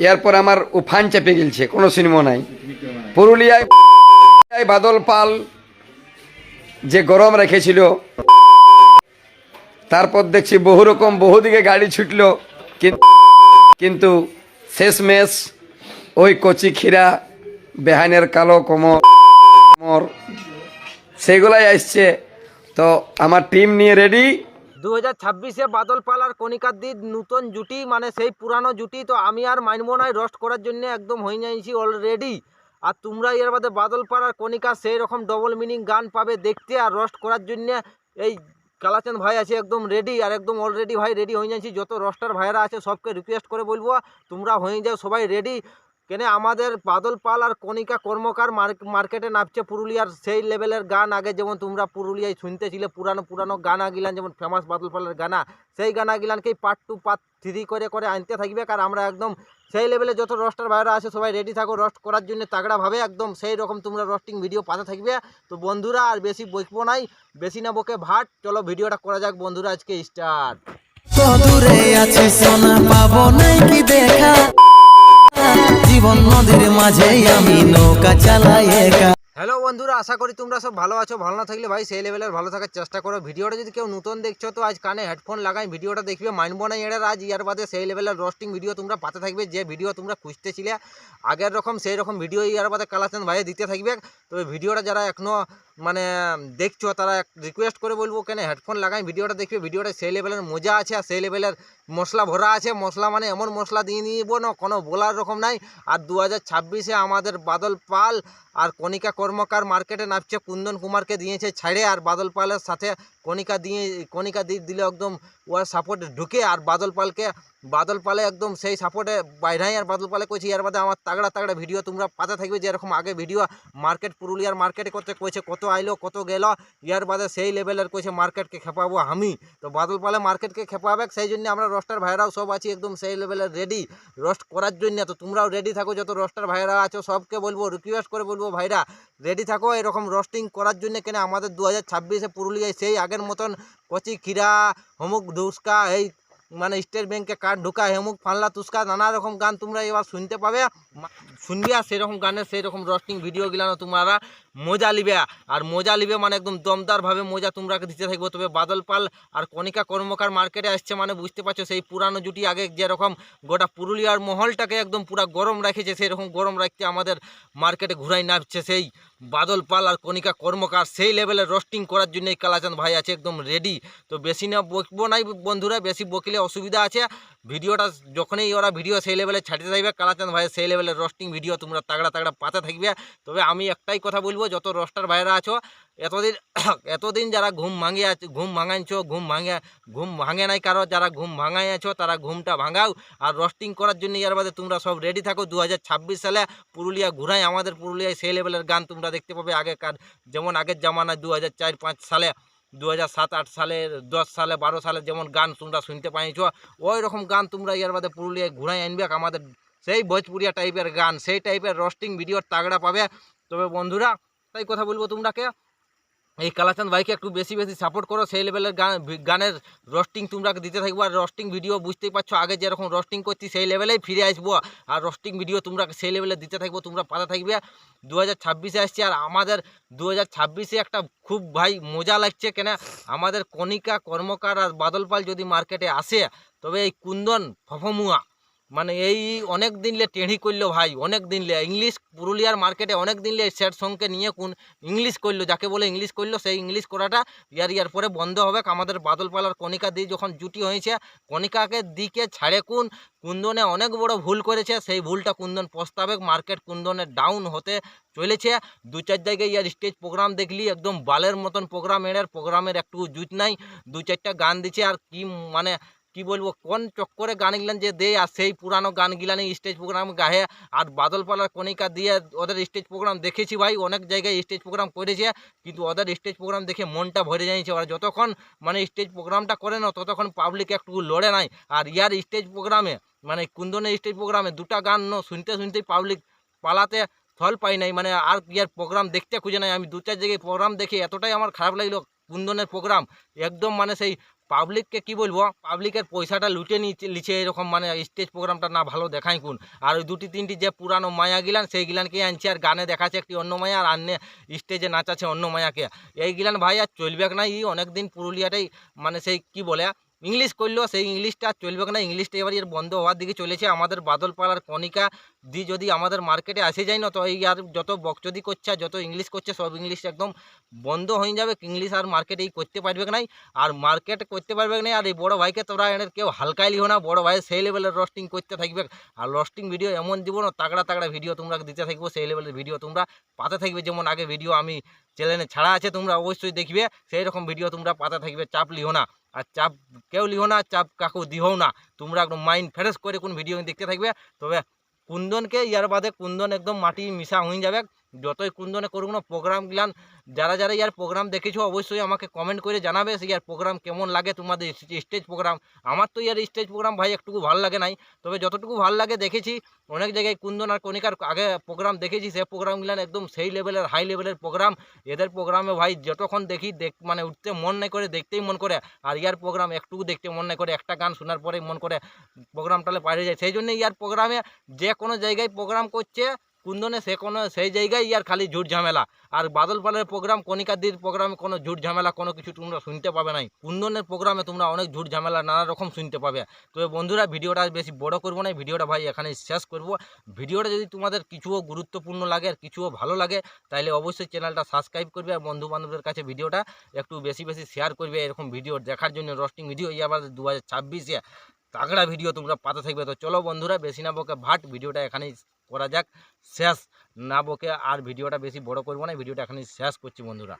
এরপর আমার উফান চেপে গেলছে, কোনো সিনেমা নাই। পুরুলিয়ায় বাদল পাল যে গরম রেখেছিল, তারপর দেখছি বহু রকম বহুদিকে গাড়ি ছুটল, কিন্তু শেষমেশ ওই কচি ক্ষীরা বেহানের কালো কোমর সেগুলাই আসছে। তো আমার টিম নিয়ে রেডি। 2026-এ বাদল পাল আর কণিকার দি নতুন জুটি, মানে সেই পুরানো জুটি। তো আমি আর মানবো নাই, রোস্ট করার জন্য একদম হয়ে যাইছি অলরেডি। আর তোমরা এর বাদে বাদল পাল আর কণিকা সেই রকম ডবল মিনিং গান পাবে দেখতে আর রোস্ট করার জন্য। এই কালাচাঁদ ভাই আছে একদম রেডি, আর একদম অলরেডি ভাই রেডি হয়ে যাচ্ছি। যত রোস্টার ভাইরা আছে সবকে রিকোয়েস্ট করে বলবো তোমরা হয়ে যাও সবাই রেডি। কেন আমাদের বাদল পাল আর কণিকা কর্মকার মার্কেটে নামছে পুরুলিয়ার সেই লেভেলের গান। আগে যেমন তোমরা পুরুলিয়ায় শুনতেছিলে পুরানো গানা গিলান, যেমন ফেমাস বাদল পালের গানা, সেই গানা গিলানকেই পার্ট 2 পার্ট 3 করে আনতে থাকবে। কারণ আমরা একদম সেই লেভেলে যত রোস্টার ভাইরা আছে সবাই রেডি থাকো রোস্ট করার জন্য তাগড়াভাবে একদম সেই রকম তোমরা রোস্টিং ভিডিও পাতে থাকবে। তো বন্ধুরা আর বেশি বকবো নাই, বেশি না বকে ভাট, চলো ভিডিওটা করা যাক বন্ধুরা। আজকে স্টার্ট। দূরে আছে সোনা পাবো নাই কি দেখা, জীবন নদীর মাঝে আমি নৌকা চালাই একা। হ্যালো বন্ধুরা, আশা করি তোমরা সব ভালো আছো। ভালো না থাকলে ভাই সেই লেভেলের ভালো থাকার চেষ্টা করো। ভিডিওটা যদি কেউ নতুন দেখছো তো আজ কানে হেডফোন লাগাই ভিডিওটা দেখবে, মানবো না এর আজ ইয়ার বাদে সেই লেভেলের রোস্টিং ভিডিও তোমরা পাতে থাকবে। যে ভিডিও তোমরা খুঁজতেছিলে আগের রকম সেই রকম ভিডিও ইয়ার বাদে কালাচাঁদ ভাই দিতে থাকবে। তবে ভিডিওটা যারা এখনও মানে দেখছো তারা রিকোয়েস্ট করে বলবো কেন হেডফোন লাগাই ভিডিওটা দেখবে। ভিডিওটা সেই লেভেলের মজা আছে আর সেই লেভেলের মশলা ভরা আছে। মশলা মানে এমন মশলা দিয়ে নিব না কোনো বলার রকম নাই। আর 2026-এ আমাদের বাদল পাল আর কণিকা কর্মকার মার্কেটে নামছে, কুন্দন কুমারকে দিয়েছে ছাড়ে। আর বাদল পালের সাথে কণিকা দিলে একদম ওর সাপোর্টে ঢুকে, আর বাদল পালে একদম সেই সাপোর্টে বাইরাই। আর বাদল পালে কইছে ইয়ার বাদে আমার তাগড়া ভিডিও তোমরা পাতে থাকবে। যেরকম আগে ভিডিও পুরুলিয়ার মার্কেটে করতে কইছে কত আইলো কত গেল, ইয়ার বাদে সেই লেভেলের কইছে মার্কেটকে খেপাবো আমি। তো বাদল পালে মার্কেটকে খেপাবে, সেই জন্য আমরা রোস্টার ভাইরাও সব আছি একদম সেই লেভেলের রেডি রোস্ট করার জন্য। তো তোমরাও রেডি থাকো, যত রোস্টার ভাইরা আছো সবকে বলবো রিকোয়েস্ট করে বলবো ভাইরা রেডি থাকো এরকম রোস্টিং করার জন্য। কেন আমাদের 2026-এ পুরুলিয়ায় সেই আগের মতন কচি ক্ষীরা হমুক ধুসকা, এই মানে স্টেট ব্যাংকে কার্ড ঢুকা হেমুক ফানলা তুস্কা, নানা রকম গান তোমরা এবার শুনতে পাবে শুনবি। আর সেরকম গানের সেই রকম রোস্টিং ভিডিও গিলানো তোমরা মজা লিবে। আর মজা লিবে মানে একদম দমদারভাবে মজা তোমরা দিতে থাকবো। তবে বাদল পাল আর কণিকা কর্মকার মার্কেটে আসছে মানে বুঝতে পারছো সেই পুরানো জুটি আগে যেরকম গোটা পুরুলিয়ার মহলটাকে একদম পুরা গরম রাখেছে, সেই রকম গরম রাখতে আমাদের মার্কেটে ঘুরাই নামছে সেই বাদল পাল আর কণিকা কর্মকার। সেই লেভেলের রোস্টিং করার জন্য কালাচাঁদ ভাই আছে একদম রেডি। তো বেশি না বকবো নাই বন্ধুরা, বেশি বকলে অসুবিধা আছে। ভিডিওটা যখনই ওরা ভিডিও সেই লেভেলে ছাড়তে থাকবে কালাচাঁদ ভাইয়ের সেই লেভেলের রোস্টিং ভিডিও তোমরা তাগড়া পাতে থাকবে। তবে আমি একটাই কথা বলবো, যত রোস্টার ভাইরা আছো এতদিন যারা ঘুম ভাঙাইছো ঘুম ভাঙে নাই কারো, যারা ঘুম ভাঙাই আছো তারা ঘুমটা ভাঙাও। আর রোস্টিং করার জন্য ইয়ার বাদে তোমরা সব রেডি থাকো। 2026 সালে পুরুলিয়া ঘুরাই, আমাদের পুরুলিয়ায় সেই লেভেলের গান তোমরা দেখতে পাবে। আগেকার যেমন আগের জামানায় 2004-5 সালে 2007-8 সালে 10 সালে 12 সালে যেমন গান তোমরা শুনতে পাইছো, ওই রকম গান তোমরা ইয়ার বাদে পুরুলিয়ায় ঘুরাই আনবে। আমাদের সেই ভোজপুরিয়া টাইপের গান, সেই টাইপের রোস্টিং ভিডিওর তাগড়া পাবে। তবে বন্ধুরা তাই কথা বলবো তোমরাকে, এই কালাচাঁদ ভাইকে একটু বেশি সাপোর্ট করো। সেই লেভেলের গানের রোস্টিং তোমরা দিতে থাকবো। আর রোস্টিং ভিডিও বুঝতেই পারছো আগে যেরকম রোস্টিং করছি সেই লেভেলেই ফিরে আসবো। আর রোস্টিং ভিডিও তোমরা সেই লেভেলে দিতে থাকবো, তোমরা পাতা থাকবে। 2026-এ আসছে, আর আমাদের 2026-এ একটা খুব ভাই মজা লাগছে। কেন আমাদের কণিকা কর্মকার আর বাদল পাল যদি মার্কেটে আসে, তবে এই কুন্দন ফফমুয়া মানে এই অনেক দিনলে টেঁড়ি করলো ভাই, অনেক দিনলে ইংলিশ পুরুলিয়ার মার্কেটে অনেক দিনলে সেট সঙ্গে নিয়ে কোন ইংলিশ করলো, যাকে বলে ইংলিশ করলো, সেই ইংলিশ করাটা ইয়ার পরে বন্ধ হবে। আমাদের বাদল পাল আর কণিকা দি যখন জুটি হয়েছে, কণিকাকে দিকে ছাড়ে কুন্দনে অনেক বড় ভুল করেছে। সেই ভুলটা কুন্দন পস্তাবে। মার্কেট কুন্দনের ডাউন হতে চলেছে। 2-4 জায়গায় ইয়ার স্টেজ প্রোগ্রাম দেখলি একদম বালের মতন প্রোগ্রাম, প্রোগ্রামের একটু জুত নাই। 2-4টা গান দিচ্ছে আর কি মানে কি বলবো কোন চক্করে গান গিলান যে দেয়, আর সেই পুরানো গান গিলানি স্টেজ প্রোগ্রাম গাহে। আর বাদল পালার কণিকা দিয়ে ওদের স্টেজ প্রোগ্রাম দেখেছি ভাই, অনেক জায়গায় স্টেজ প্রোগ্রাম করেছে, কিন্তু ওদের স্টেজ প্রোগ্রাম দেখে মনটা ভরে যাচ্ছে। ওরা যতক্ষণ মানে স্টেজ প্রোগ্রামটা করে না ততক্ষণ পাবলিক একটু লড়ে নাই। আর ইয়ার স্টেজ প্রোগ্রামে মানে কুন্দনের স্টেজ প্রোগ্রামে 2টা গান শুনতেই পাবলিক পালাতে ফল পাই নাই, মানে আর ইয়ার প্রোগ্রাম দেখতে খুঁজে নাই। আমি 2-4 জায়গায় প্রোগ্রাম দেখে এতটাই আমার খারাপ লাগলো কুন্দনের প্রোগ্রাম, একদম মানে সেই পাবলিককে কি বলবো, পাবলিকের পয়সাটা লুটে নিচ্ছে এরকম, মানে স্টেজ প্রোগ্রামটা না ভালো দেখায় কোন। আর ওই দুটি তিনটি যে পুরানো মায়া গিলান সেই গিলানকে আনছে, আর গানে দেখাচ্ছে একটি অন্য মায়া, আর আন্নে স্টেজে নাচাচ্ছে অন্য মায়াকে। এই গিলান ভাই আর চলবে না। এই অনেকদিন পুরুলিয়াটাই মানে সেই কি বলে ইংলিশ করলো, সেই ইংলিশটা আর চলবে না। ইংলিশটা এবার এর বন্ধ হওয়ার দিকে চলেছে। আমাদের বাদলপাড়ার কণিকা দি যদি আমাদের মার্কেটে আসে যায় না, তো এই আর যত বকচদি করছে আর যত ইংলিশ করছে সব ইংলিশ একদম বন্ধ হয়ে যাবে। ইংলিশ আর মার্কেটে এই করতে পারবে নাই, আর মার্কেট করতে পারবে না। আর এই বড় ভাইকে তোরা এনের কেউ হালকাই লিও না, বড় ভাই সেই লেভেলের রোস্টিং করতে থাকবে। আর রোস্টিং ভিডিও এমন দিব না, তাগড়া তাগড়া ভিডিও তোমরা দিতে থাকবো, সেই লেভেলের ভিডিও তোমরা পাতে থাকবে। যেমন আগে ভিডিও আমি চ্যানেলে ছাড়া আছে, তোমরা অবশ্যই দেখবে, সেই রকম ভিডিও তোমরা পাতে থাকবে। চাপ লিও না, আর চাপ কেউ লিও না, চাপ কাকু দিও না। তোমরা একদম মাইন্ড ফ্রেশ করে কোন ভিডিও দেখতে থাকবে। তবে কুন্দনকে ইয়ার বাদে কুন্দন একদম মাটি মিশা হয়ে যাবে। যতই কুন্দনে করুক না প্রোগ্রাম গিলান, যারা যারা ইয়ার প্রোগ্রাম দেখেছো অবশ্যই আমাকে কমেন্ট করে জানাবে ইয়ার প্রোগ্রাম কেমন লাগে তোমাদের স্টেজ প্রোগ্রাম। আমার তো ইয়ার স্টেজ প্রোগ্রাম ভাই একটুকু ভালো লাগে নাই, তবে যতটুকু ভালো লাগে দেখেছি অনেক জায়গায় কুন্দন আর কণিকার আগে প্রোগ্রাম দেখেছি, সেই প্রোগ্রামগুলান একদম সেই লেভেলের হাই লেভেলের প্রোগ্রাম। এদের প্রোগ্রামে ভাই যতক্ষণ দেখি মানে উঠতে মন নাই করে, দেখতেই মন করে। আর ইয়ার প্রোগ্রাম একটুকু দেখতে মন নাই করে, একটা গান শোনার পরেই মন করে প্রোগ্রামটালে পাড়ে যায়। সেই জন্য ইয়ার প্রোগ্রামে যে কোনো জায়গায় প্রোগ্রাম করছে কুন্দনে সেই জায়গায় ইয়ার খালি ঝুট ঝামেলা। আর বাদলপালের প্রোগ্রাম, কণিকাদির প্রোগ্রামে কোনো ঝুট ঝামেলা কোনো কিছু তোমরা শুনতে পাবে নাই। কুন্দনের প্রোগ্রামে তোমরা অনেক ঝুট ঝামেলা নানা রকম শুনতে পাবে। তবে বন্ধুরা ভিডিওটা বেশি বড় করবো না, ভিডিওটা ভাই এখানেই শেষ করব। ভিডিওটা যদি তোমাদের কিছুও গুরুত্বপূর্ণ লাগে আর কিছুও ভালো লাগে, তাহলে অবশ্যই চ্যানেলটা সাবস্ক্রাইব করবে, আর বন্ধু বান্ধবদের কাছে ভিডিওটা একটু বেশি বেশি শেয়ার করবে এরকম ভিডিও দেখার জন্য। রোস্টিং ভিডিও এই আবার 2026-এ তাগড়া ভিডিও তোমরা পাতে থাকবে। তো চলো বন্ধুরা, বেশি না বকে ভাট, ভিডিওটা এখানেই করা যাক শেষ। না বকে আর ভিডিওটা বেশি বড় করবো না, ভিডিওটা এখানেই শেষ করছি বন্ধুরা।